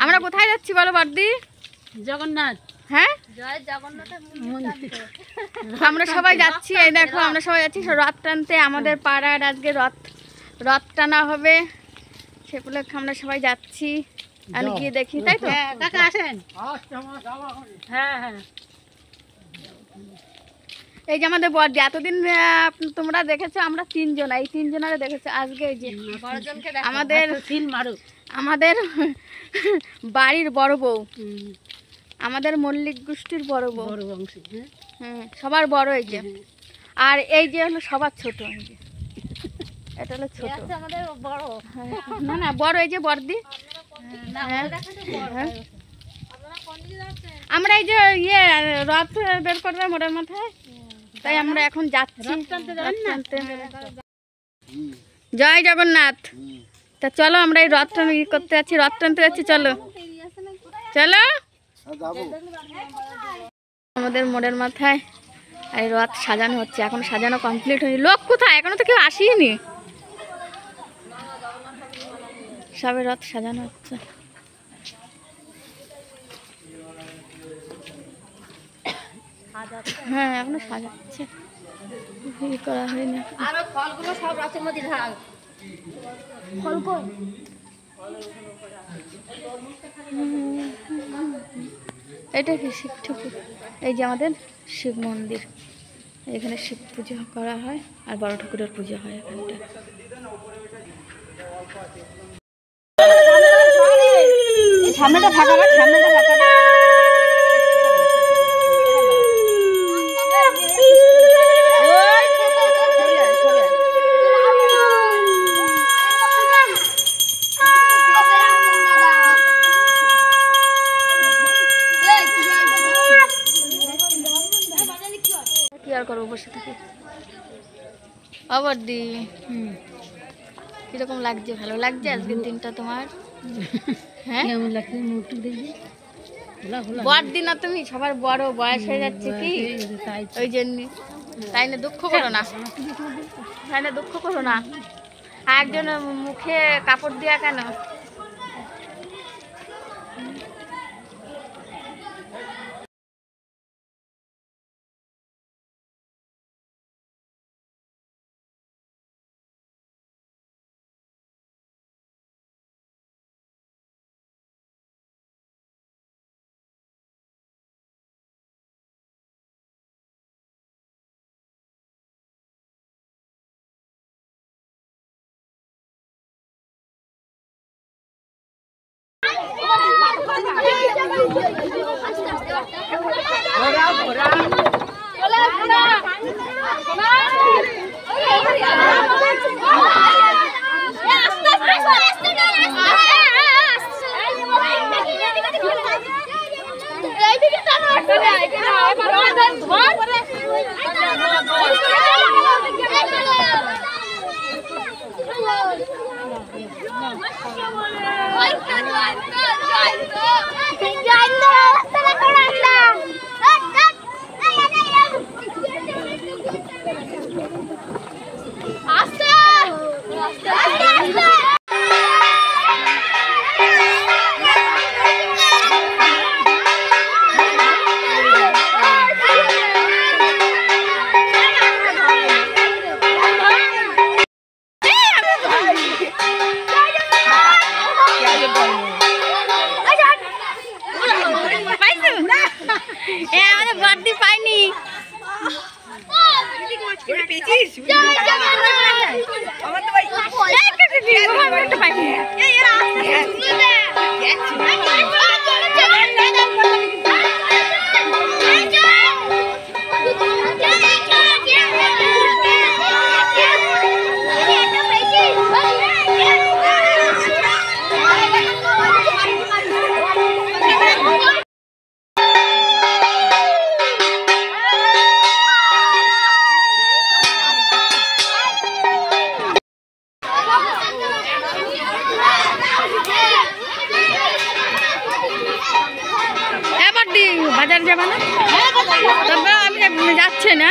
আমরা কোথায় যাচ্ছি বলো বর্দি? জগন্নাথ। হ্যাঁ, জয় জগন্নাথ মন্দির। আমরা সবাই যাচ্ছি। এই দেখো আমরা সবাই যাচ্ছি রথ টানতে। আমাদের পাড়ার আজকে রথ টানা হবে, সে উপলক্ষে আমরা সবাই যাচ্ছি। আমি গিয়ে দেখি, তাই তো? কাকা আসেন। হ্যাঁ হ্যাঁ। এই যে আমাদের বর্দি, এতদিন তোমরা দেখেছো আমরা তিনজন, এই তিনজনারে দেখেছো। আজকে এই যে আমাদের বাড়ির বড় বউ, আমাদের মল্লিক গোষ্ঠীর বড় বউ, হ্যাঁ সবার বড় এই যে। আর এই যে হলো সবার ছোট, এই যে এটা হলো ছোট আমাদের বড়। না না বড় এই যে বর্দি। আমরা এই যে রথ বের করবে মোড়ের মাথায়, তাই আমরা এখন যাচ্ছি। জয় জগন্নাথ। তা চলো আমরা এই রথ টান করতে যাচ্ছি, রথ টানতে যাচ্ছি। চলো চলো। আমাদের মোড়ের মাথায় এই রথ সাজানো হচ্ছে, এখন সাজানো কমপ্লিট হয়নি। লোক কোথায়? এখনো তো কেউ আসেনি। সবে রথ সাজানো হচ্ছে। হ্যাঁ এখনো সাজাচ্ছে, করা হয়নি। আর ফলগুলো সব রথের মধ্যে ঢাল। ফল কই? এটা কি শিব ঠাকুর? এই যে আমাদের শিব মন্দির, এখানে শিব পুজো করা হয় আর বড় ঠাকুরের পুজো হয় এখানটা। সামনেটা ফাঁকা না, সামনেটা ফাঁকা না। কি আর করবো, বসে থাকি। অবর্দি কিরকম লাগছে? ভালো লাগছে আজকের দিনটা তোমার? হ্যাঁ কেমন লাগছে? মুখটা দেখি। বড়দি না তুমি, সবার বড়, বয়স হয়ে যাচ্ছে কি ওই জন্য। তাই না, দুঃখ করো না, তাই না, দুঃখ করো না। আর একজন মুখে কাপড় দিয়া কেন? বর্দি পাইনি। বাজার যাবে না? তবে আমি যাচ্ছি না।